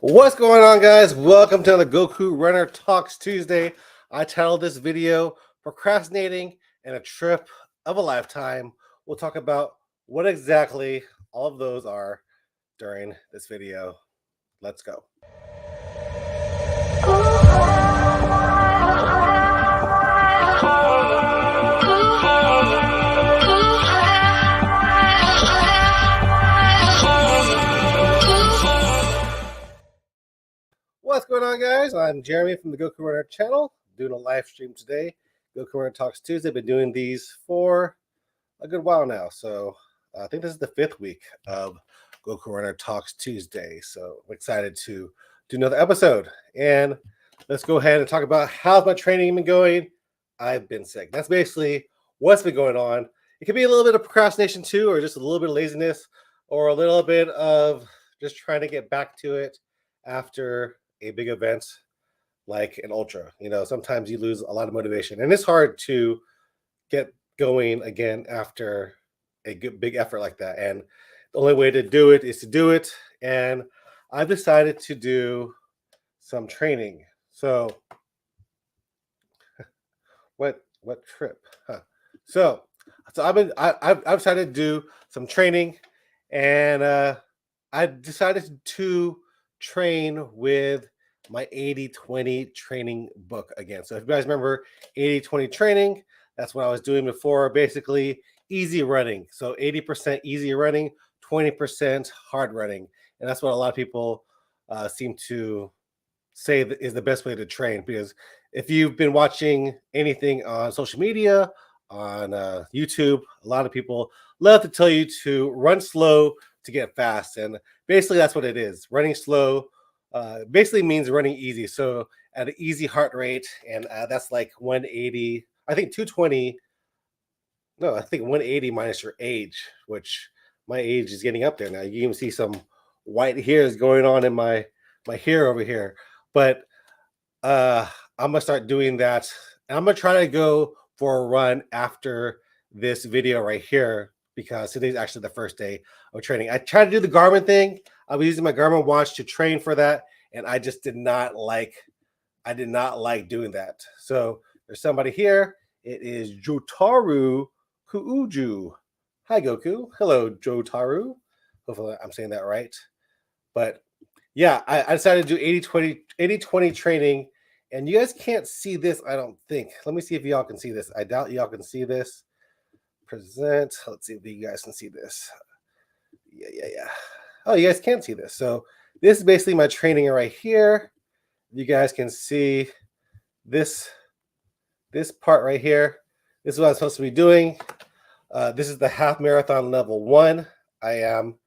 What's going on, guys? Welcome to the Goku Runner Talks Tuesday. I titled this video Procrastinating and a Trip of a Lifetime. We'll talk about what exactly all of those are during this video. Let's go. What's going on, guys? I'm Jeremy from the Goku Runner channel, doing a live stream today. Goku Runner Talks Tuesday. Been doing these for a good while now. So I think this is the 5th week of Goku Runner Talks Tuesday. So I'm excited to do another episode. And let's go ahead and talk about how's my training been going. I've been sick. That's basically what's been going on. It could be a little bit of procrastination too, or just a little bit of laziness, or a little bit of just trying to get back to it after a big event like an ultra. You know, sometimes you lose a lot of motivation, and it's hard to get going again after a good big effort like that. And the only way to do it is to do it. And I've decided to do some training. So what trip? Huh. So I've decided to do some training, and I decided to train with my 80-20 training book again. So if you guys remember 80-20 training, that's what I was doing before. Basically, easy running. So 80% easy running, 20% hard running. And that's what a lot of people seem to say that is the best way to train. Because if you've been watching anything on social media, on YouTube, a lot of people love to tell you to run slow to get fast. And basically, that's what it is. Running slow basically means running easy. So at an easy heart rate, and that's like 180, I think 220. No, I think 180 minus your age, which my age is getting up there now. You can even see some white hairs going on in my hair over here. But I'm gonna start doing that. And I'm gonna try to go for a run after this video right here, because today's actually the first day of training. I tried to do the Garmin thing. I was using my Garmin watch to train for that, and I just did not like doing that. So there's somebody here. It is Jotaru Kuuju. Hi, Goku. Hello, Jotaru. Hopefully I'm saying that right. But yeah, I decided to do 80-20 training, and you guys can't see this, I don't think. Let me see if y'all can see this. I doubt y'all can see this. Present. Let's see if you guys can see this. Yeah. Oh, you guys can see this. So this is basically my training right here. You guys can see this part right here. This is what I'm supposed to be doing. This is the half marathon level 1. I am,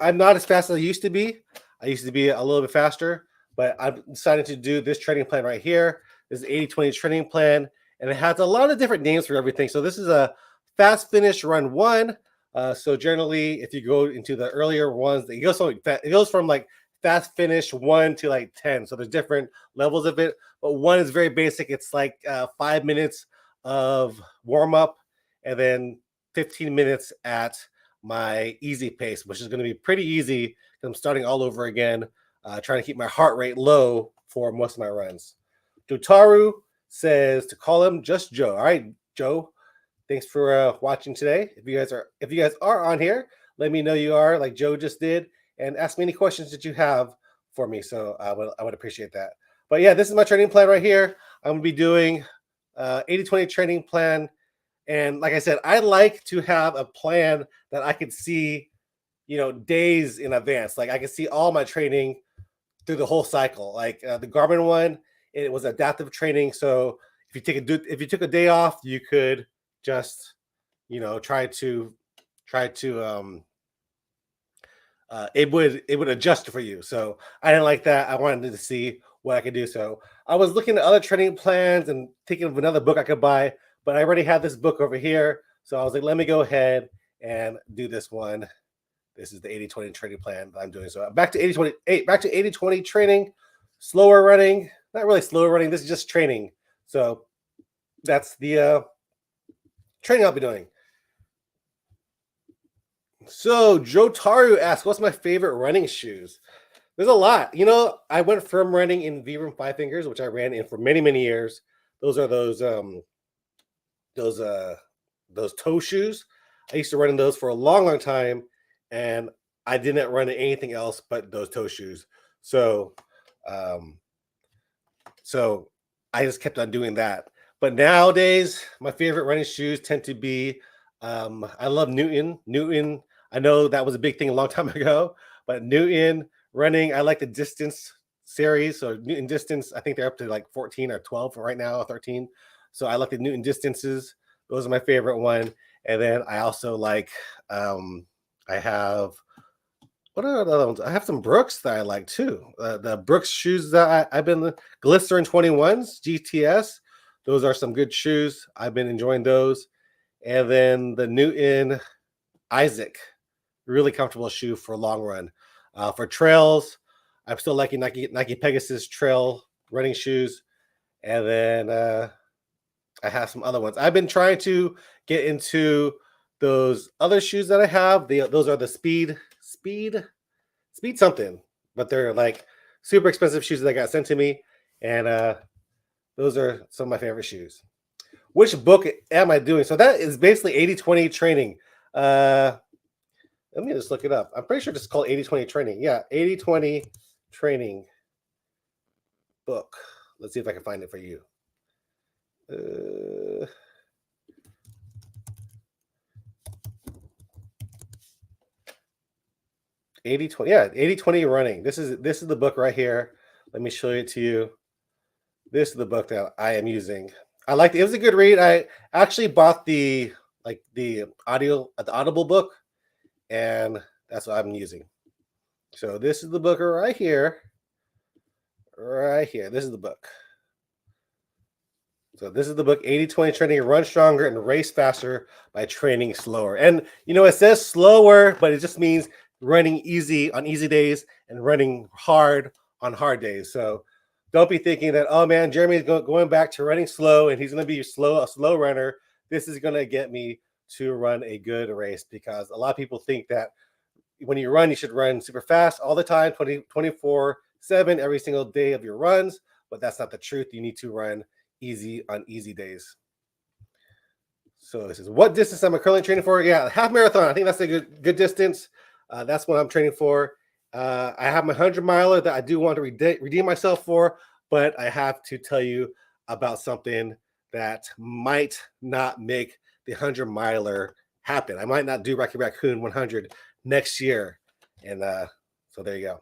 I'm not as fast as I used to be. I used to be a little bit faster, but I've decided to do this training plan right here. This is 80-20 training plan, and it has a lot of different names for everything. So this is a fast finish run 1. So generally, if you go into the earlier ones, it goes from like fast finish 1 to like 10. So there's different levels of it, but 1 is very basic. It's like 5 minutes of warm up, and then 15 minutes at my easy pace, which is going to be pretty easy because I'm starting all over again, trying to keep my heart rate low for most of my runs. Jotaru says to call him just Joe. All right, Joe. Thanks for watching today. If you guys are on here, let me know you are, like Joe just did, and ask me any questions that you have for me. So I would appreciate that. But yeah, this is my training plan right here. I'm gonna be doing 80-20 training plan, and like I said, I like to have a plan that I can see, days in advance. Like I can see all my training through the whole cycle. Like the Garmin one, it was adaptive training. So if you took a day off, you could just try to it would adjust for you. So I didn't like that. I wanted to see what I could do. So I was looking at other training plans and thinking of another book I could buy, but I already had this book over here. So I was like, let me go ahead and do this one. This is the 80-20 training plan that I'm doing. So back to 80-20 training, slower running, not really slower running. This is just training. So that's the training I'll be doing. So Jotaru asks, what's my favorite running shoes? There's a lot. You know, I went from running in Vibram Five Fingers, which I ran in for many, many years. Those are those uh those toe shoes. I used to run in those for a long, long time, and I didn't run in anything else but those toe shoes. So um so I just kept on doing that. But nowadays, my favorite running shoes tend to be I love Newton. Newton, I know that was a big thing a long time ago, but Newton running, I like the distance series. So Newton distance, I think they're up to like 14 or 12 right now, or 13. So I like the Newton distances. Those are my favorite one. And then I also like I have what are the other ones? I have some Brooks that I like too. The Brooks shoes that I've been Glycerin 21s GTS. Those are some good shoes. I've been enjoying those. And then the Newton Isaac, really comfortable shoe for a long run. For trails, I'm still liking Nike Pegasus trail running shoes. And then I have some other ones. I've been trying to get into those other shoes that I have. Those are the speed something, but they're like super expensive shoes that got sent to me, and those are some of my favorite shoes. Which book am I doing? So that is basically 80-20 training. Let me just look it up. I'm pretty sure it's called 80-20 training. Yeah, 80-20 training book. Let's see if I can find it for you. 80-20. Yeah, 80-20 running. This is the book right here. Let me show it to you. This is the book that I am using. I liked it. It was a good read. I actually bought the Audible book, and that's what I'm using. So this is the book right here. Right here. This is the book. So this is the book 80-20 training, run stronger and race faster by training slower. And you know, it says slower, but it just means running easy on easy days and running hard on hard days. So don't be thinking that, oh man, Jeremy's going back to running slow and he's going to be a slow runner. This is going to get me to run a good race, because a lot of people think that when you run, you should run super fast all the time, 24/7, every single day of your runs. But that's not the truth. You need to run easy on easy days. So this is what distance I'm currently training for. Yeah, half marathon. I think that's a good distance. That's what I'm training for. I have my 100-miler that I do want to redeem myself for, but I have to tell you about something that might not make the 100-miler happen. I might not do Rocky Raccoon 100 next year. And so there you go.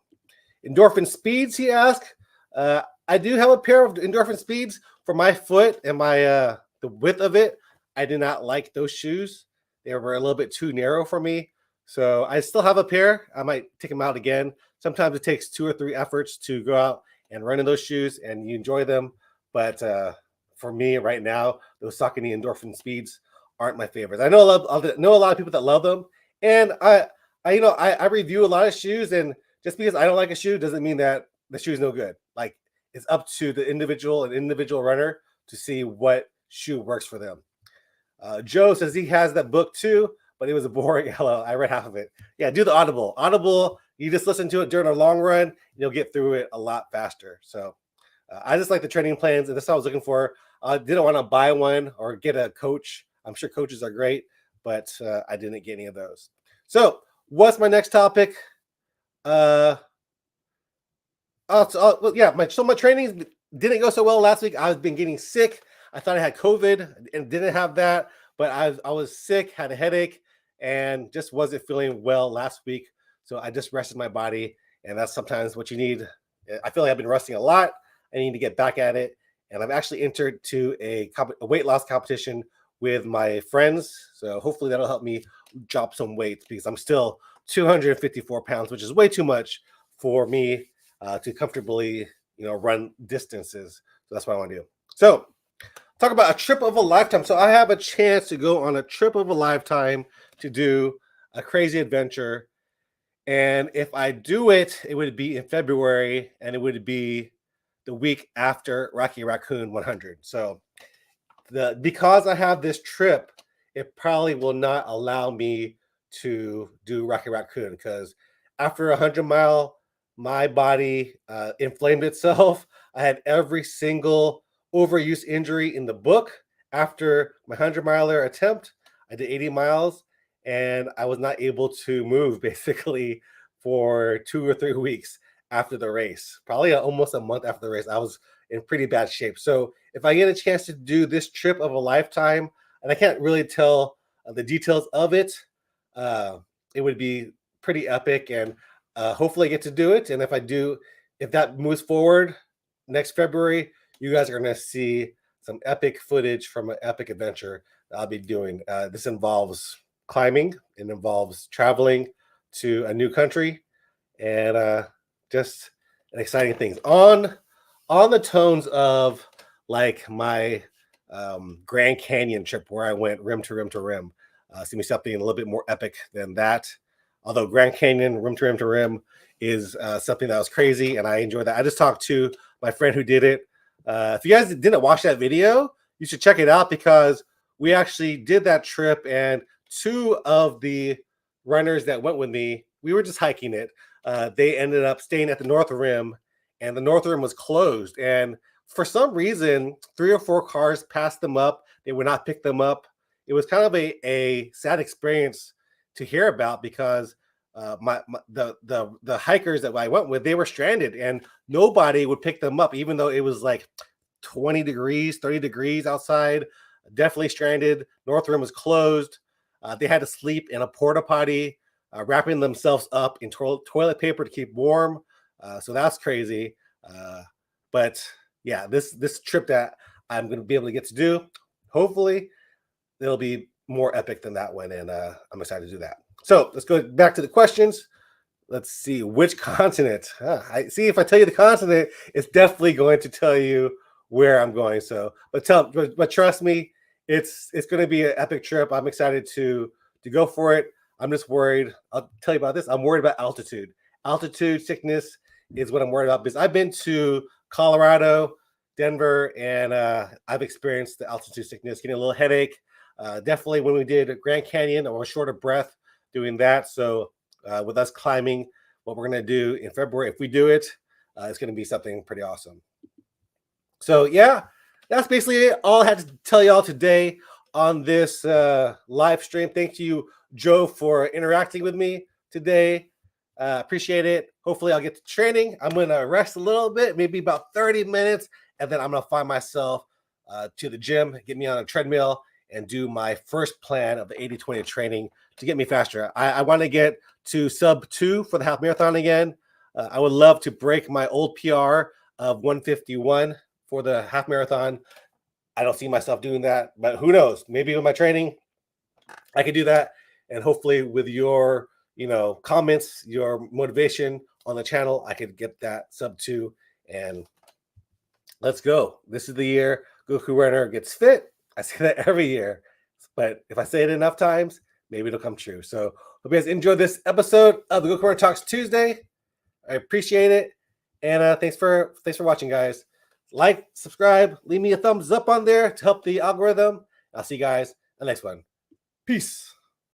Endorphin speeds, he asked. I do have a pair of endorphin speeds for my foot and my the width of it. I did not like those shoes. They were a little bit too narrow for me. So I still have a pair. I might take them out again. Sometimes it takes 2 or 3 efforts to go out and run in those shoes, and you enjoy them. But for me right now, those Saucony endorphin speeds aren't my favorites. I know know a lot of people that love them, and I review a lot of shoes, and just because I don't like a shoe doesn't mean that the shoe is no good. Like, it's up to the individual runner to see what shoe works for them. Joe says he has that book too, but it was a boring hello. I read half of it. Yeah, do the Audible. Audible, you just listen to it during a long run, you'll get through it a lot faster. So I just like the training plans, and that's what I was looking for. I didn't want to buy one or get a coach. I'm sure coaches are great, but I didn't get any of those. So what's my next topic? Well, yeah, my training didn't go so well last week. I've been getting sick. I thought I had COVID and didn't have that, but I was sick, had a headache, and just wasn't feeling well last week. So I just rested my body, and that's sometimes what you need. I feel like I've been resting a lot. I need to get back at it, and I've actually entered to a weight loss competition with my friends. So hopefully that'll help me drop some weight, because I'm still 254 pounds, which is way too much for me to comfortably, run distances. So that's what I want to do. So talk about a trip of a lifetime. So I have a chance to go on a trip of a lifetime to do a crazy adventure. And if I do it, it would be in February, and it would be the week after Rocky Raccoon 100. So because I have this trip, it probably will not allow me to do Rocky Raccoon, because after a 100-mile my body inflamed itself. I had every single overuse injury in the book. After my 100-miler attempt, I did 80 miles and I was not able to move basically for 2 or 3 weeks after the race. Probably almost a month after the race, I was in pretty bad shape. So if I get a chance to do this trip of a lifetime, and I can't really tell the details of it, uh, it would be pretty epic. And hopefully I get to do it. And if I do, if that moves forward next February, you guys are going to see some epic footage from an epic adventure that I'll be doing. This involves climbing, it involves traveling to a new country, and just an exciting things on the tones of like my Grand Canyon trip where I went rim to rim to rim. See me something a little bit more epic than that. Although Grand Canyon rim to rim to rim is something that was crazy, and I enjoyed that. I just talked to my friend who did it. If you guys didn't watch that video, you should check it out because we actually did that trip, and two of the runners that went with me, we were just hiking it. They ended up staying at the North Rim, and the North Rim was closed. And for some reason, 3 or 4 cars passed them up. They would not pick them up. It was kind of a sad experience to hear about because the hikers that I went with, they were stranded and nobody would pick them up, even though it was like 20 degrees, 30 degrees outside. Definitely stranded. North Rim was closed. They had to sleep in a porta potty, wrapping themselves up in toilet paper to keep warm. So that's crazy. But yeah, this trip that I'm going to be able to get to do, hopefully, it'll be more epic than that one, and I'm excited to do that. So let's go back to the questions. Let's see which continent. I see if I tell you the continent, it's definitely going to tell you where I'm going. So, but trust me, it's going to be an epic trip. I'm excited to go for it. I'm just worried. I'll tell you about this. I'm worried about altitude. Altitude sickness is what I'm worried about because I've been to Colorado, Denver, and I've experienced the altitude sickness, getting a little headache. Definitely when we did Grand Canyon, I was short of breath doing that. So with us climbing, what we're going to do in February, if we do it, it's going to be something pretty awesome. So yeah, that's basically it. All I had to tell y'all today on this live stream. Thank you, Joe, for interacting with me today. Appreciate it. Hopefully I'll get to training. I'm going to rest a little bit, maybe about 30 minutes, and then I'm going to find myself to the gym, get me on a treadmill, and do my first plan of the 80-20 training to get me faster. I want to get to sub 2 for the half marathon again. I would love to break my old PR of 151 for the half marathon. I don't see myself doing that, but who knows? Maybe with my training, I could do that. And hopefully with your, comments, your motivation on the channel, I could get that sub 2, and let's go. This is the year Goku Runner gets fit. I say that every year, but if I say it enough times, maybe it'll come true. So hope you guys enjoyed this episode of the Goku Runner Talks Tuesday. I appreciate it, and thanks for watching, guys. Like, subscribe, leave me a thumbs up on there to help the algorithm. I'll see you guys in the next one. Peace.